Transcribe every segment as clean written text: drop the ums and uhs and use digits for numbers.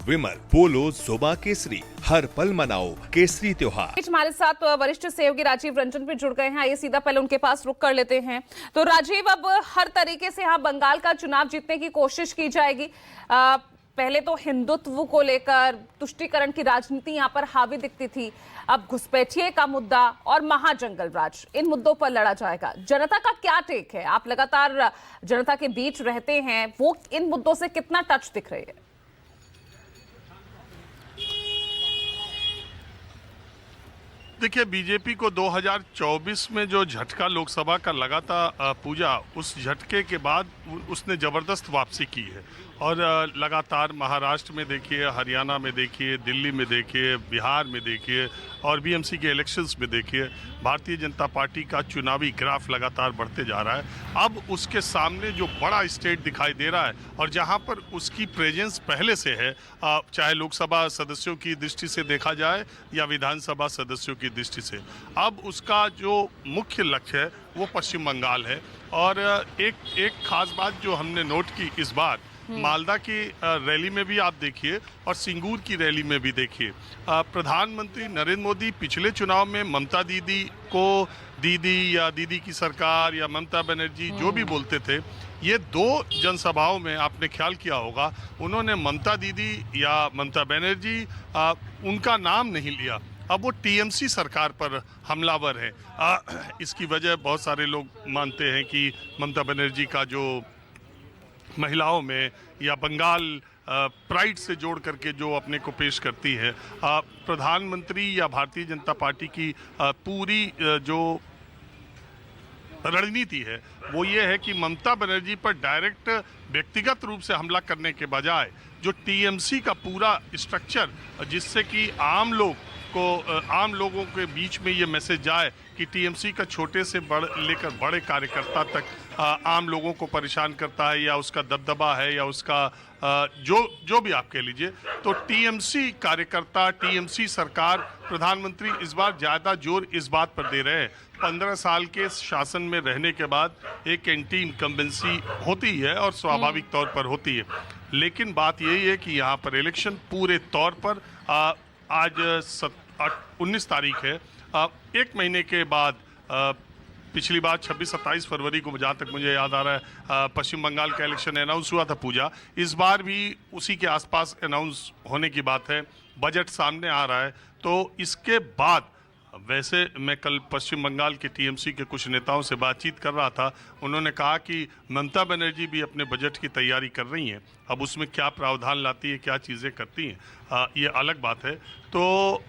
विमल, पोलो, जोबा केसरी, हर पल मनाओ केसरी त्योहार। हमारे साथ वरिष्ठ सहयोगी राजीव रंजन भी जुड़ गए हैं। आइए सीधा पहले उनके पास रुक कर लेते हैं। तो राजीव, अब हर तरीके से यहाँ बंगाल का चुनाव जीतने की कोशिश की जाएगी। पहले तो हिंदुत्व को लेकर तुष्टीकरण की राजनीति यहाँ पर हावी दिखती थी। अब घुसपैठिए का मुद्दा और महाजंगल राज, इन मुद्दों पर लड़ा जाएगा। जनता का क्या टेक है? आप लगातार जनता के बीच रहते हैं, वो इन मुद्दों से कितना टच दिख रहे हैं? देखिए, बीजेपी को 2024 में जो झटका लोकसभा का लगा था पूजा, उस झटके के बाद उसने ज़बरदस्त वापसी की है। और लगातार महाराष्ट्र में देखिए, हरियाणा में देखिए, दिल्ली में देखिए, बिहार में देखिए और बीएमसी के इलेक्शंस में देखिए, भारतीय जनता पार्टी का चुनावी ग्राफ लगातार बढ़ते जा रहा है। अब उसके सामने जो बड़ा स्टेट दिखाई दे रहा है और जहां पर उसकी प्रेजेंस पहले से है, चाहे लोकसभा सदस्यों की दृष्टि से देखा जाए या विधानसभा सदस्यों की दृष्टि से, अब उसका जो मुख्य लक्ष्य है वो पश्चिम बंगाल है। और एक खास बात जो हमने नोट की इस बार, मालदा की रैली में भी आप देखिए और सिंगूर की रैली में भी देखिए, प्रधानमंत्री नरेंद्र मोदी पिछले चुनाव में ममता दीदी को दीदी या दीदी की सरकार या ममता बनर्जी जो भी बोलते थे, ये दो जनसभाओं में आपने ख्याल किया होगा, उन्होंने ममता दीदी या ममता बनर्जी उनका नाम नहीं लिया। अब वो टीएमसी सरकार पर हमलावर है। इसकी वजह बहुत सारे लोग मानते हैं कि ममता बनर्जी का जो महिलाओं में या बंगाल प्राइड से जोड़ करके जो अपने को पेश करती है, प्रधानमंत्री या भारतीय जनता पार्टी की पूरी जो रणनीति है वो ये है कि ममता बनर्जी पर डायरेक्ट व्यक्तिगत रूप से हमला करने के बजाय जो टीएमसी का पूरा स्ट्रक्चर, जिससे कि आम लोगों के बीच में ये मैसेज जाए कि टीएमसी का छोटे से लेकर बड़े कार्यकर्ता तक आम लोगों को परेशान करता है, या उसका दबदबा है, या उसका जो भी आप कह लीजिए, तो टीएमसी कार्यकर्ता, टीएमसी सरकार, प्रधानमंत्री इस बार ज़्यादा जोर इस बात पर दे रहे हैं। 15 साल के शासन में रहने के बाद एक एंटी इनकम्बेंसी होती है और स्वाभाविक तौर पर होती है, लेकिन बात यही है कि यहाँ पर इलेक्शन पूरे तौर पर आज 19 तारीख है, एक महीने के बाद, पिछली बार 26-27 फरवरी को जहाँ तक मुझे याद आ रहा है पश्चिम बंगाल का इलेक्शन अनाउंस हुआ था पूजा, इस बार भी उसी के आसपास अनाउंस होने की बात है। बजट सामने आ रहा है, तो इसके बाद वैसे मैं कल पश्चिम बंगाल के टीएमसी के कुछ नेताओं से बातचीत कर रहा था, उन्होंने कहा कि ममता बनर्जी भी अपने बजट की तैयारी कर रही हैं। अब उसमें क्या प्रावधान लाती है, क्या चीज़ें करती हैं, ये अलग बात है। तो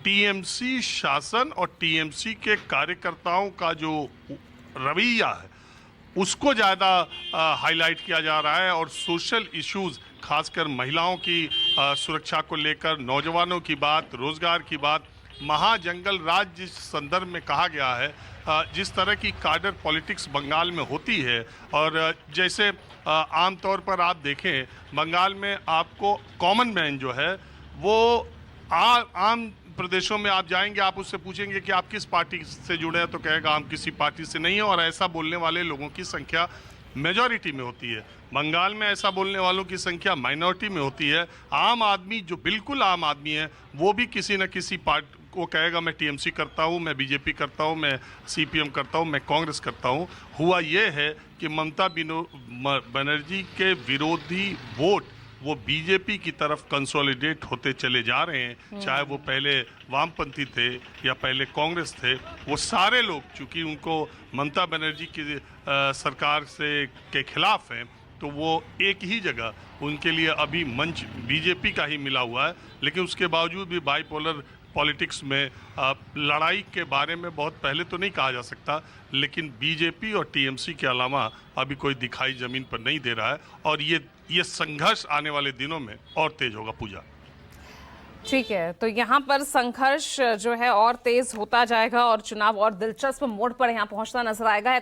टीएमसी शासन और टीएमसी के कार्यकर्ताओं का जो रवैया है उसको ज़्यादा हाईलाइट किया जा रहा है, और सोशल इश्यूज़, खासकर महिलाओं की सुरक्षा को लेकर, नौजवानों की बात, रोज़गार की बात, महाजंगल राज जिस संदर्भ में कहा गया है, जिस तरह की कार्डर पॉलिटिक्स बंगाल में होती है, और जैसे आमतौर पर आप देखें बंगाल में आपको कॉमन मैन जो है वो आम प्रदेशों में आप जाएंगे, आप उससे पूछेंगे कि आप किस पार्टी से जुड़े हैं, तो कहेगा हम किसी पार्टी से नहीं है, और ऐसा बोलने वाले लोगों की संख्या मेजॉरिटी में होती है। बंगाल में ऐसा बोलने वालों की संख्या माइनॉरिटी में होती है। आम आदमी, जो बिल्कुल आम आदमी है, वो भी किसी न किसी पार्टी को कहेगा मैं टीएमसी करता हूँ, मैं बीजेपी करता हूँ, मैं सीपीएम करता हूँ, मैं कांग्रेस करता हूँ। हुआ ये है कि ममता बनर्जी के विरोधी वोट वो बीजेपी की तरफ कंसोलिडेट होते चले जा रहे हैं, चाहे वो पहले वामपंथी थे या पहले कांग्रेस थे, वो सारे लोग चूंकि उनको ममता बनर्जी की सरकार से के खिलाफ हैं, तो वो एक ही जगह उनके लिए अभी मंच बीजेपी का ही मिला हुआ है। लेकिन उसके बावजूद भी बाइपोलर पॉलिटिक्स में लड़ाई के बारे में बहुत पहले तो नहीं कहा जा सकता, लेकिन बीजेपी और टीएमसी के अलावा अभी कोई दिखाई जमीन पर नहीं दे रहा है, और ये संघर्ष आने वाले दिनों में और तेज होगा पूजा। ठीक है, तो यहाँ पर संघर्ष जो है और तेज होता जाएगा और चुनाव और दिलचस्प मोड़ पर यहाँ पहुंचता नजर आएगा।